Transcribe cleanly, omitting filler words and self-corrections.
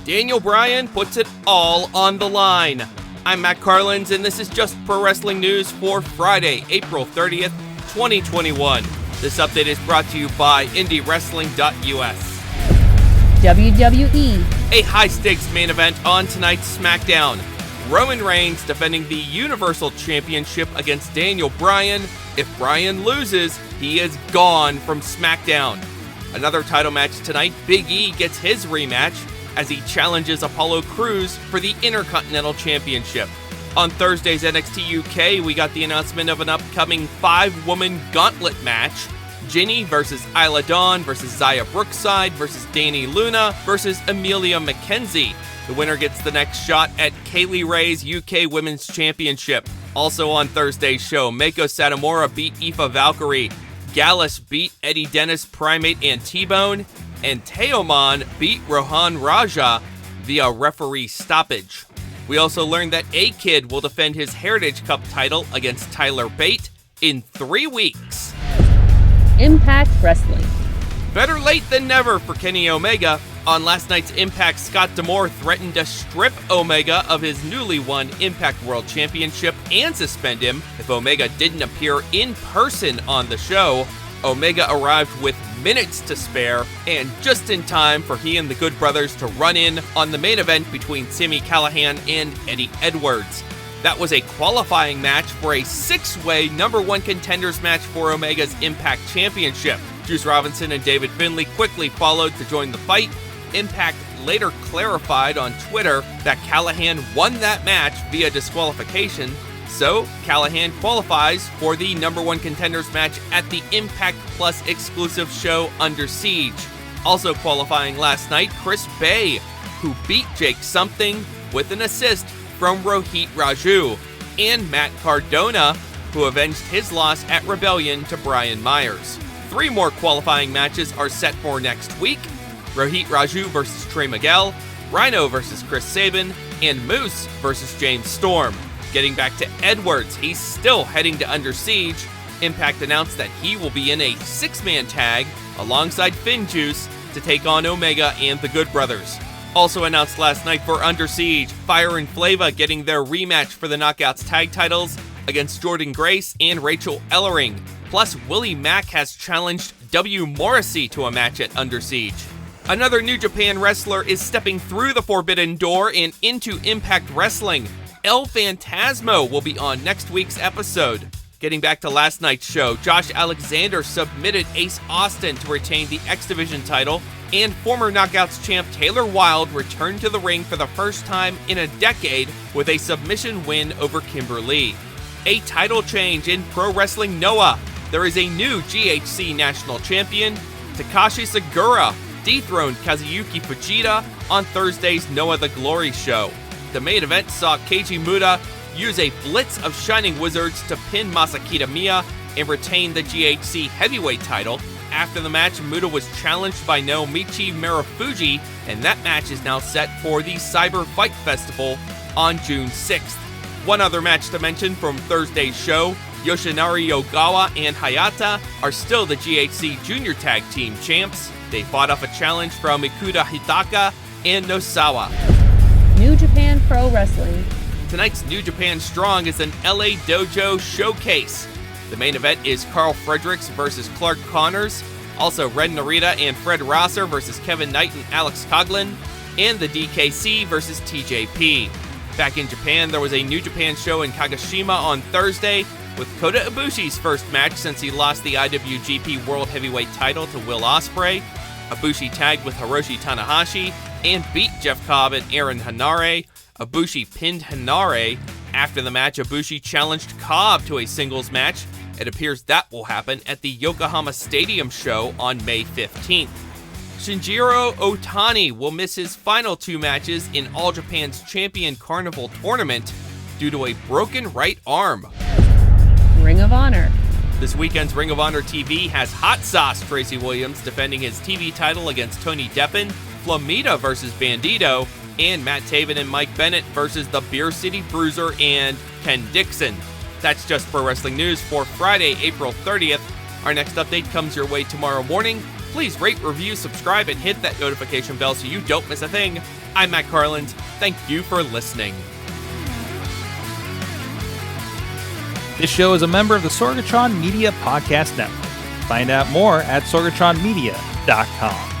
Daniel Bryan puts it all on the line. I'm Matt Carlins, and this is Just Pro Wrestling News for Friday, April 30th, 2021. This update is brought to you by IndieWrestling.us. WWE. A high-stakes main event on tonight's SmackDown. Roman Reigns defending the Universal Championship against Daniel Bryan. If Bryan loses, he is gone from SmackDown. Another title match tonight, Big E gets his rematch as he challenges Apollo Crews for the Intercontinental Championship. On Thursday's NXT UK, we got the announcement of an upcoming 5-woman gauntlet match. Jinny versus Isla Dawn versus Xia Brookside versus Dani Luna versus Emilia McKenzie. The winner gets the next shot at Kaylee Ray's UK Women's Championship. Also on Thursday's show, Meiko Satomura beat Aoife Valkyrie. Gallus beat Eddie Dennis, Primate, and T-Bone. And Teoman beat Rohan Raja via referee stoppage. We also learned that A-Kid will defend his Heritage Cup title against Tyler Bate in 3 weeks. Impact Wrestling. Better late than never for Kenny Omega. On last night's Impact, Scott D'Amore threatened to strip Omega of his newly won Impact World Championship and suspend him if Omega didn't appear in person on the show. Omega arrived with minutes to spare, and just in time for he and the Good Brothers to run in on the main event between Sami Callihan and Eddie Edwards. That was a qualifying match for a 6-way #1 contenders match for Omega's Impact Championship. Juice Robinson and David Finlay quickly followed to join the fight. Impact later clarified on Twitter that Callihan won that match via disqualification, so Callihan qualifies for the #1 contenders match at the Impact Plus exclusive show Under Siege. Also qualifying last night, Chris Bay, who beat Jake Something with an assist from Rohan Raja, and Matt Cardona, who avenged his loss at Rebellion to Brian Myers. 3 more qualifying matches are set for next week: Rohan Raja versus Trey Miguel, Rhino versus Chris Sabin, and Moose versus James Storm. Getting back to Edwards, he's still heading to Under Siege. Impact announced that he will be in a 6-man tag alongside FinJuice to take on Omega and the Good Brothers. Also announced last night for Under Siege, Fire and Flava getting their rematch for the Knockouts tag titles against Jordan Grace and Rachel Ellering. Plus, Willie Mack has challenged W. Morrissey to a match at Under Siege. Another New Japan wrestler is stepping through the Forbidden Door and into Impact Wrestling. El Phantasmo will be on next week's episode. Getting back to last night's show, Josh Alexander submitted Ace Austin to retain the X Division title, and former Knockouts champ Taylor Wilde returned to the ring for the first time in a decade with a submission win over Kimber Lee. A title change in Pro Wrestling Noah. There is a new GHC national champion. Takashi Sagura dethroned Kazuyuki Fujita on Thursday's Noah the Glory show. The main event saw Keiji Muta use a blitz of Shining Wizards to pin Masakita Miya and retain the GHC heavyweight title. After the match, Muta was challenged by Naomichi Marufuji, and that match is now set for the Cyber Fight Festival on June 6th. One other match to mention from Thursday's show, Yoshinari Ogawa and Hayata are still the GHC Junior Tag Team champs. They fought off a challenge from Ikuda Hidaka and Nosawa. New Japan Pro Wrestling. Tonight's New Japan Strong is an LA Dojo showcase. The main event is Carl Fredericks versus Clark Connors, also Red Narita and Fred Rosser versus Kevin Knight and Alex Coughlin, and the DKC versus TJP. Back in Japan, there was a New Japan show in Kagoshima on Thursday with Kota Ibushi's first match since he lost the IWGP World Heavyweight title to Will Ospreay. Ibushi tagged with Hiroshi Tanahashi and beat Jeff Cobb and Aaron Hanare. Ibushi pinned Hanare. After the match, Ibushi challenged Cobb to a singles match. It appears that will happen at the Yokohama Stadium show on May 15th. Shinjiro Otani will miss his final 2 matches in All Japan's Champion Carnival tournament due to a broken right arm. Ring of Honor. This weekend's Ring of Honor TV has Hot Sauce Tracy Williams defending his TV title against Tony Deppen, Flamita versus Bandito, and Matt Taven and Mike Bennett versus the Beer City Bruiser and Ken Dixon. That's Just Pro Wrestling News for Friday, April 30th. Our next update comes your way tomorrow morning. Please rate, review, subscribe, and hit that notification bell so you don't miss a thing. I'm Matt Carlins. Thank you for listening. This show is a member of the Sorgatron Media Podcast Network. Find out more at sorgatronmedia.com.